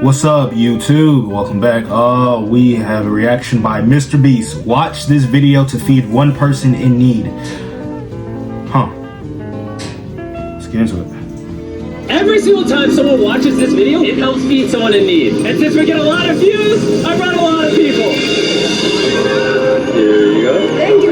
What's up, YouTube? Welcome back. We have a reaction by Mr. Beast. Watch this video to feed one person in need. Let's get into it. Every single time someone watches this video, it helps feed someone in need. And since we get a lot of views, I brought a lot of people. Here you go. Thank you.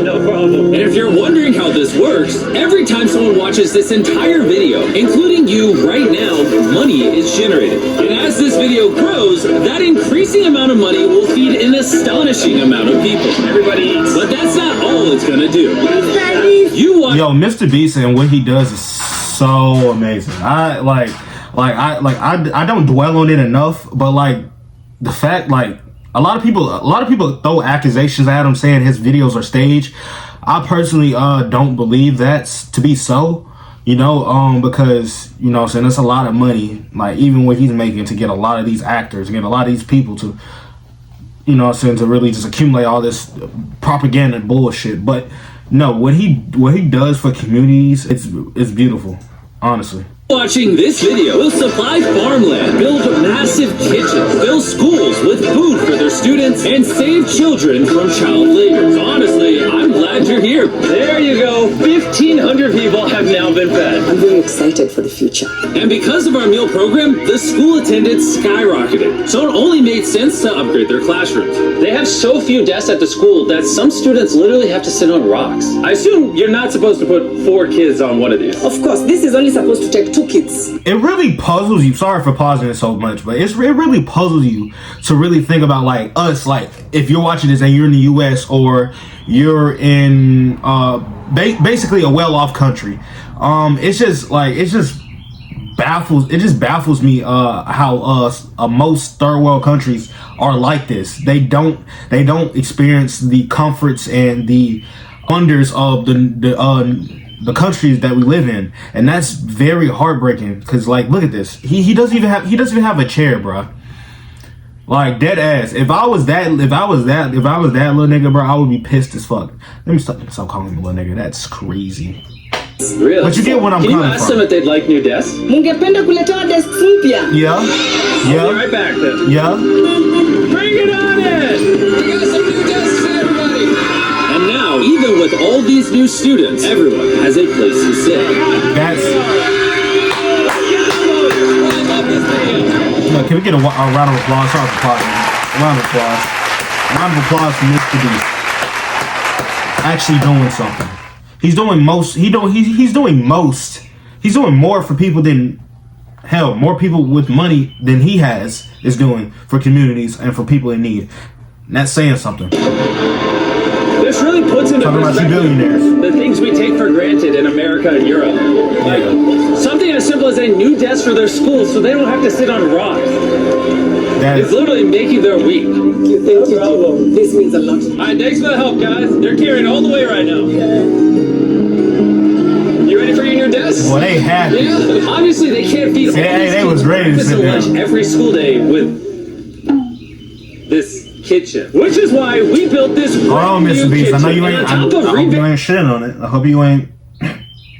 No problem. And if you're wondering how this works, every time someone watches this entire video, including you right now, money is generated. And as this video grows, that increasing amount of money will feed an astonishing amount of people. Everybody eats. But that's not all it's gonna do. Yo, Mr. Beast and what he does is so amazing. I don't dwell on it enough, but like the fact, like a lot of people throw accusations at him saying his videos are staged. I personally don't believe that's to be so, because saying that's a lot of money, like even what he's making to get a lot of these actors, get a lot of these people to to really just accumulate all this propaganda and bullshit. But no, what he does for communities, it's beautiful, honestly. Watching this video will supply farmland, build massive kitchens, fill schools with food for their students, and save children from child labor. So honestly, I'm glad you're here. There you go. 1,500 people have now been fed. I'm very excited for the future. And because of our meal program, the school attendance skyrocketed. So it only made sense to upgrade their classrooms. They have so few desks at the school that some students literally have to sit on rocks. I assume you're not supposed to put 4 kids on one of these. Of course, this is only supposed to take 2 kids. It really puzzles you. Sorry for pausing it so much, but it really puzzles you to really think about like us, like if you're watching this and you're in the US or you're in basically a well-off country. It just baffles me how most third world countries are like this. They don't experience the comforts and the wonders of the countries that we live in, and that's very heartbreaking. Because like, look at this. He doesn't even have a chair, bro. Like dead ass. If I was that little nigga, bro, I would be pissed as fuck. Let me stop calling him a little nigga. That's crazy. Really? But you get what I'm coming from. Can you ask them if they'd like new desks? Mungependa kuletewa desk mpya. Yeah. I'll be right back then. Yeah. Bring it on in! We got some new desks for everybody! And now, even with all these new students, everyone has a place to sit. Can we get a round of applause? Sorry for pausing. Round of applause. Round of applause for Mr. Beast. Actually doing something. He's doing most. He's doing more for people than hell. More people with money than he is doing for communities and for people in need. And that's saying something. This really puts into perspective the things we take for granted in America and Europe. Like something as simple as a new desk for their schools so they don't have to sit on rocks. It's literally making their week. Thank you. This means a lot. Alright, thanks for the help, guys. They're carrying all the way right now. You ready for your new desk? Well, they happy. Yeah, obviously they can't feed all they was ready to sit lunch every school day with this kitchen, which is why we built this Mr. Beast, I know you ain't. I hope you ain't shitting on it. I hope you ain't.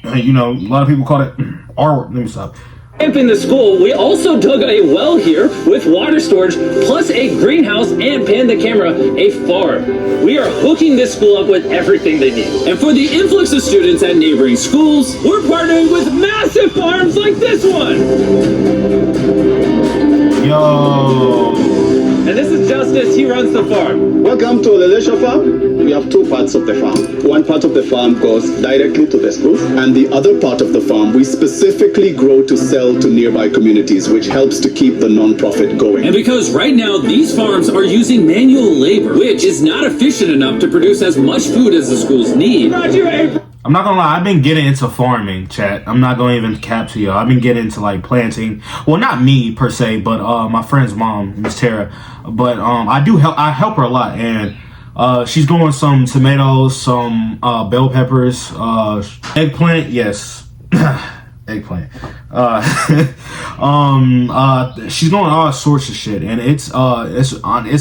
A lot of people call it R-word. Let me stop. In the school, we also dug a well here with water storage, plus a greenhouse, and Pan the Camera, a farm. We are hooking this school up with everything they need. And for the influx of students at neighboring schools, we're partnering with massive farms like this one. Yo. And this is Justice, he runs the farm. Welcome to the leisure farm. We have 2 parts of the farm. One part of the farm goes directly to the schools, and the other part of the farm we specifically grow to sell to nearby communities, which helps to keep the non-profit going. And because right now these farms are using manual labor, which is not efficient enough to produce as much food as the schools need. I'm not gonna lie, I've been getting into farming, chat. I'm not gonna even cap to y'all. I've been getting into like planting. Well, not me per se, but my friend's mom, Miss Tara. But I help her a lot, and she's growing some tomatoes, some bell peppers, eggplant, yes. Eggplant. She's doing all sorts of shit, and it's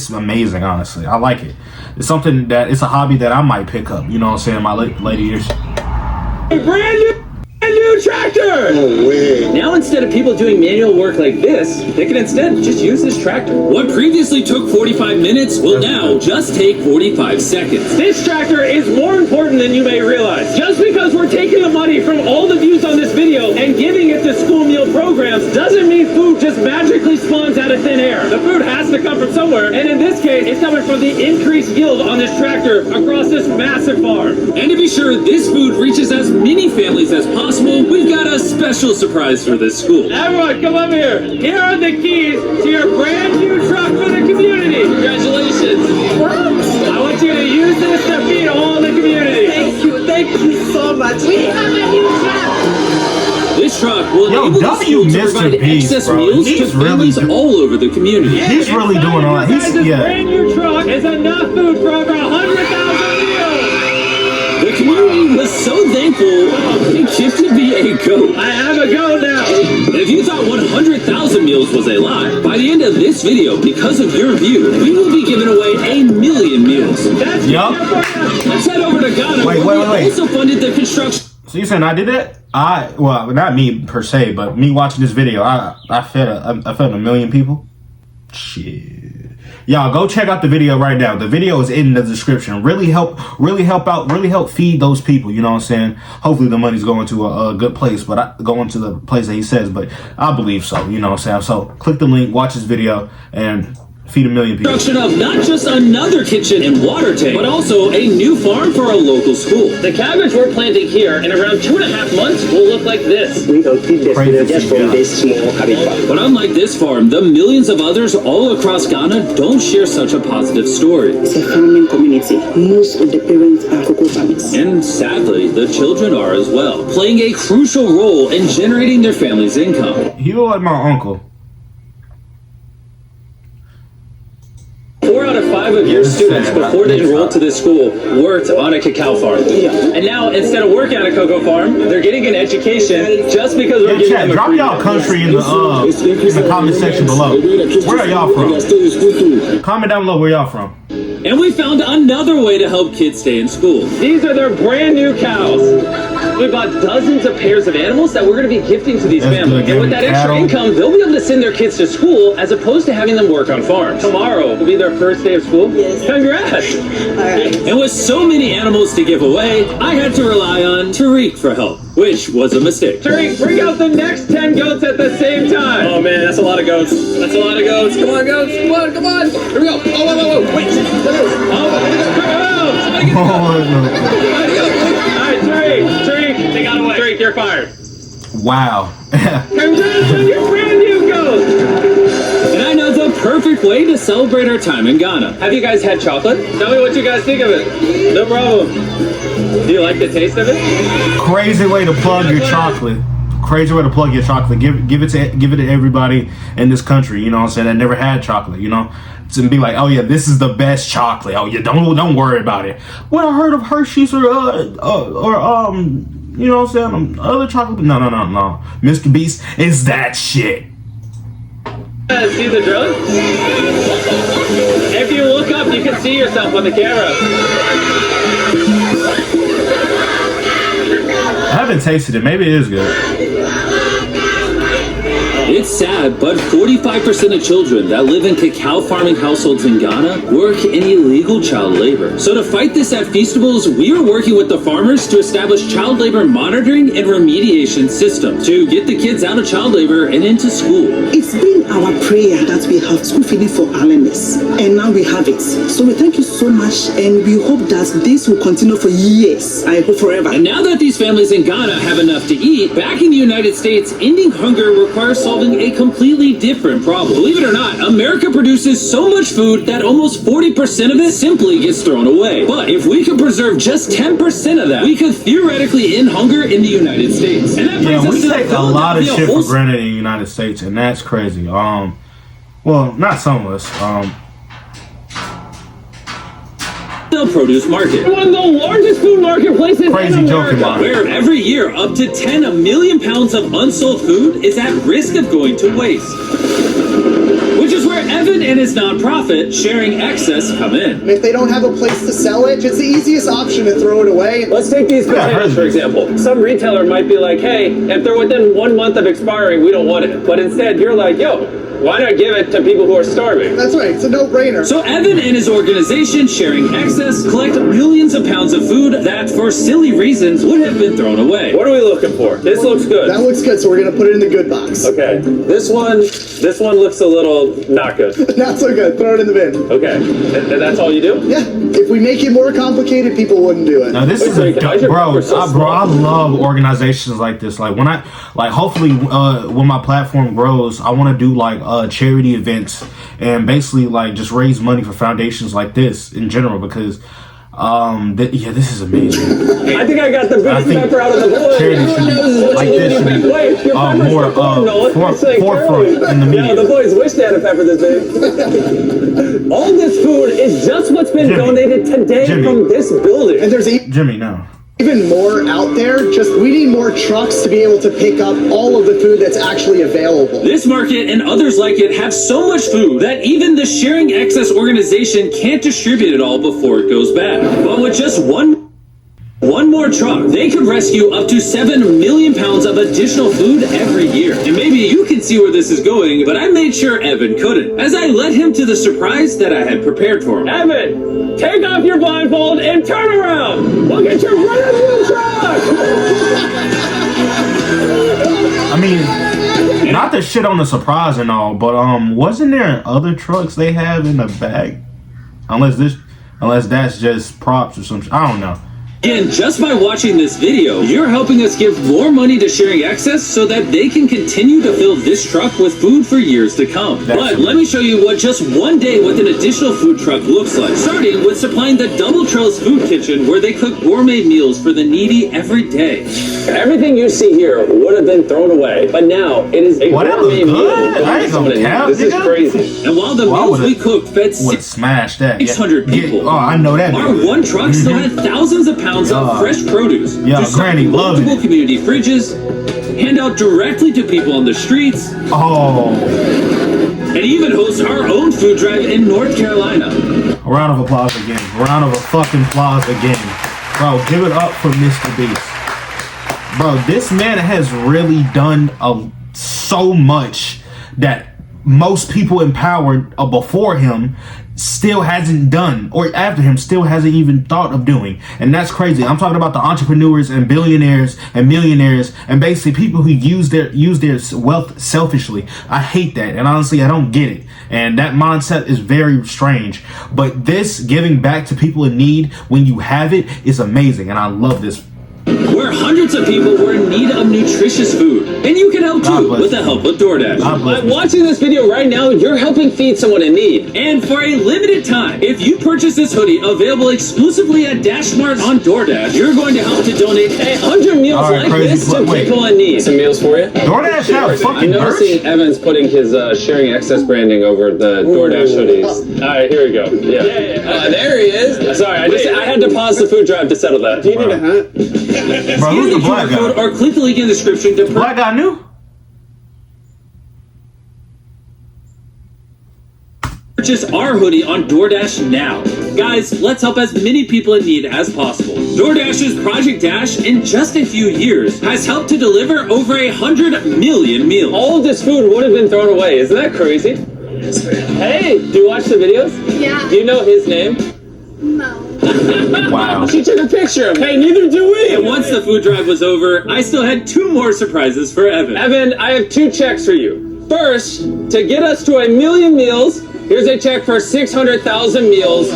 amazing, honestly. I like it. It's it's a hobby that I might pick up, you know what I'm saying, in my later years. Brandon! A new tractor! No way. Now instead of people doing manual work like this, they can instead just use this tractor. What previously took 45 minutes will now just take 45 seconds. This tractor is more important than you may realize. Just because we're taking the money from all the views on this video and giving it to school meal programs doesn't mean food just magically spawns out of thin air. The food has to come from somewhere, and in this case, it's coming from the increased yield on this tractor across this massive farm. And to be sure this food reaches as many families as possible, we've got a special surprise for this school. Everyone, come up here. Here are the keys to your brand new truck for the community. Congratulations. I want you to use this to feed all the community. Thank you so much. We have a new truck. This truck will Yo, enable the school to Mr. provide Beast, excess bro. meals to He's really families do- all over the community. He's really doing all right. He's, yeah. brand new truck is enough food for over 100,000 meals. The community was so thankful, they gifted me a goat. I have a goat now. If you thought 100,000 meals was a lie, by the end of this video, because of your view, we will be giving away 1 million meals. That's Yup. Let's head over to Ghana, Wait. where we also funded the construction. So you saying I did that? Well, not me per se, but me watching this video, I fed 1 million people. Shit. Y'all go check out the video right now. The video is in the description. Really help feed those people. You know what I'm saying? Hopefully the money's going to a good place, but going to the place that he says. But I believe so. You know what I'm saying? So click the link, watch this video, and feed 1 million people. Construction of not just another kitchen and water tank, but also a new farm for a local school. The cabbage we're planting here in around 2.5 months will look like this. We don't feed the students just from this small cabbage farm. But unlike this farm, the millions of others all across Ghana don't share such a positive story. It's a farming community. Most of the parents are cocoa farmers. And sadly, the children are as well, playing a crucial role in generating their family's income. You look like my uncle. 4 out of 5 of your students before they enrolled to this school worked on a cacao farm. And now instead of working on a cocoa farm, they're getting an education just because we're giving them a Drop free y'all country in the comment section below. Where are y'all from? Comment down below where y'all from. And we found another way to help kids stay in school. These are their brand new cows. We bought dozens of pairs of animals that we're going to be gifting to these That's families. good, And with that extra cattle. income, they'll be able to send their kids to school as opposed to having them work on farms. Tomorrow will be their first day of school. Yes. Congrats! All right. And with so many animals to give away, I had to rely on Tariq for help, which was a mistake. Tariq, bring out the next 10 goats at the same time. Oh man, that's a lot of goats. That's a lot of goats. Come on, goats. Come on, come on. Here we go. Oh, whoa. Wait. Somebody get All right, Tariq, they got away. Tariq, you're fired. Wow. Congrats on your brand new goat. And I know the perfect way to celebrate our time in Ghana. Have you guys had chocolate? Tell me what you guys think of it. No problem. Do you like the taste of it? Crazy way to plug your chocolate. Crazy way to plug your chocolate. Give it to everybody in this country. You know what I'm saying? That never had chocolate. You know, to be like, oh yeah, this is the best chocolate. Oh yeah, don't worry about it. Well, I heard of Hershey's or you know what I'm saying? Other chocolate. No. Mr. Beast is that shit. See the drone? If you look up, you can see yourself on the camera. I haven't tasted it. Maybe it is good. It's sad, but 45% of children that live in cacao farming households in Ghana work in illegal child labor. So to fight this at Feastables, we are working with the farmers to establish child labor monitoring and remediation systems to get the kids out of child labor and into school. It's been our prayer that we have school feeding for RMS, and now we have it. So we thank you so much, and we hope that this will continue for years. I hope forever. And now that these families in Ghana have enough to eat, back in the United States, ending hunger requires solving a completely different problem. Believe it or not, America produces so much food that almost 40% of it simply gets thrown away. But if we could preserve just 10% of that, we could theoretically end hunger in the United States. And that brings Yeah, us we to take the a lot of Philadelphia shit for wholesale granted in the United States, and that's crazy. Well, not some of us. produce market. One of the largest food marketplaces Crazy in joking America, about it. where every year up to 10 million pounds of unsold food is at risk of going to waste. Which is where Evan and his nonprofit, Sharing Excess, come in. If they don't have a place to sell it, it's the easiest option to throw it away. Let's take these potatoes, for example. Some retailer might be like, hey, if they're within 1 month of expiring, we don't want it. But instead, you're like, yo, why not give it to people who are starving? That's right, it's a no-brainer. So Evan and his organization, Sharing Excess, collect millions of pounds of food that, for silly reasons, would have been thrown away. What are we looking for? This looks good. That looks good, so we're gonna put it in the good box. Okay. This one looks a little not good. Not so good. Throw it in the bin. Okay. And that's all you do? Yeah. If we make it more complicated, people wouldn't do it. Now this is bro. I love organizations like this. Like when hopefully when my platform grows, I want to do like charity events and basically like just raise money for foundations like this in general because this is amazing. I think I got the biggest pepper out of the boys. Charity should be like this should be more forefront in the media. Yeah, the boys wish they had a pepper this big. All this food is just what's been donated today from this building. And there's Jimmy, no. Even more out there, we need more trucks to be able to pick up all of the food that's actually available. This market and others like it have so much food that even the Sharing Excess organization can't distribute it all before it goes bad. But with just one more truck, they could rescue up to 7 million pounds of additional food every year. And maybe you can see where this is going, but I made sure Evan couldn't, as I led him to the surprise that I had prepared for him. Evan, take off your blindfold and turn around. Look at your brand new truck. I mean, not to shit on the surprise and all, but wasn't there other trucks they have in the back? Unless that's just props or something. I don't know. And just by watching this video, you're helping us give more money to Sharing Excess so that they can continue to fill this truck with food for years to come. But let me show you what just one day with an additional food truck looks like. Starting with supplying the Double Trails Food Kitchen, where they cook gourmet meals for the needy every day. Everything you see here would have been thrown away, but now it is a gourmet meal. This is crazy. And while the meals we cooked fed 600 people, I know that. Our one truck still had thousands of pounds of fresh produce. Yeah, Granny loves multiple community fridges, hand out directly to people on the streets. And even host our own food drive in North Carolina. A round of applause again. Round of a fucking applause again. Bro, give it up for Mr. Beast. Bro, this man has really done so much that most people empowered before him still hasn't done, or after him still hasn't even thought of doing. And that's crazy. I'm talking about the entrepreneurs and billionaires and millionaires and basically people who use their wealth selfishly. I hate that, and honestly I don't get it, and that mindset is very strange. But this giving back to people in need when you have it is amazing, and I love this. Where hundreds of people were in need of nutritious food. And you can help too with the help of DoorDash. By watching this video right now, you're helping feed someone in need. And for a limited time, if you purchase this hoodie available exclusively at DashMart on DoorDash, you're going to help to donate 100 meals like this to people in need. Some meals for you? DoorDash have fucking I'm noticing Evan's putting his Sharing Excess branding over the DoorDash hoodies. All right, here we go. Yeah. There he is. Sorry, I had to pause the food drive to settle that. Do you need a hat? Bro, who's the black guy? Or click the link in the description to black guy new? purchase our hoodie on DoorDash now. Guys, let's help as many people in need as possible. DoorDash's Project Dash, in just a few years, has helped to deliver over 100 million meals. All of this food would have been thrown away. Isn't that crazy? Hey, do you watch the videos? Yeah. Do you know his name? No. Wow. She took a picture of him. Hey, neither do we. And once the food drive was over, I still had 2 more surprises for Evan. Evan, I have 2 checks for you. First, to get us to 1 million meals, here's a check for 600,000 meals.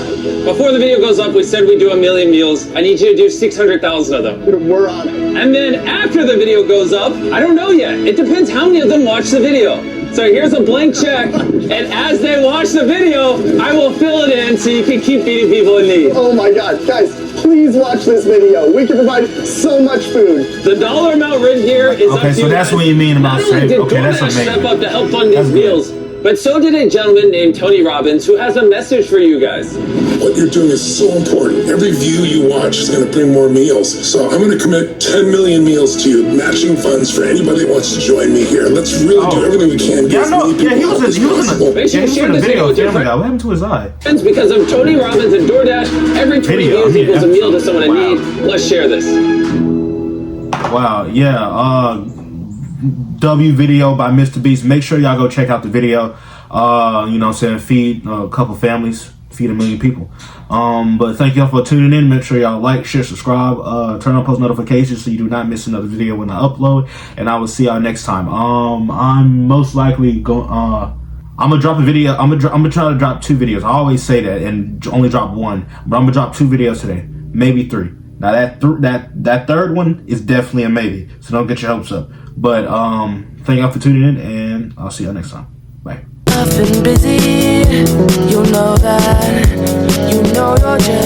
Before the video goes up, we said we'd do 1 million meals. I need you to do 600,000 of them. We're on it. And then after the video goes up, I don't know yet. It depends how many of them watch the video. So here's a blank check, and as they watch the video, I will fill it in so you can keep feeding people in need. Oh my God, guys, please watch this video. We can provide so much food. The dollar amount written here is up to so you that's guys. what you mean about Not only saving. did Okay, that's DoorDash amazing. step up to help fund these meals, But so did a gentleman named Tony Robbins who has a message for you guys. What you're doing is so important. Every view you watch is going to bring more meals. So I'm going to commit 10 million meals to you, matching funds for anybody that wants to join me here. Let's really do everything we can. Yeah, he was in the video with Family Guy. What happened to his eye? Because of Tony Robbins and DoorDash, every 20 views equals a meal to someone in need. Let's share this. Wow, yeah. W video by Mr. Beast. Make sure y'all go check out the video. You know what I'm saying? Feed a couple families, feed 1 million people. But thank y'all for tuning in. Make sure y'all like, share, subscribe, turn on post notifications so you do not miss another video when I upload. And I will see y'all next time. I'm most likely going. I'm gonna drop a video. I'm gonna try to drop 2 videos. I always say that and only drop 1, but I'm gonna drop 2 videos today, maybe 3. Now that third one is definitely a maybe, so don't get your hopes up. But thank y'all for tuning in, and I'll see y'all next time. Bye. I've been busy, you know that, you know you're just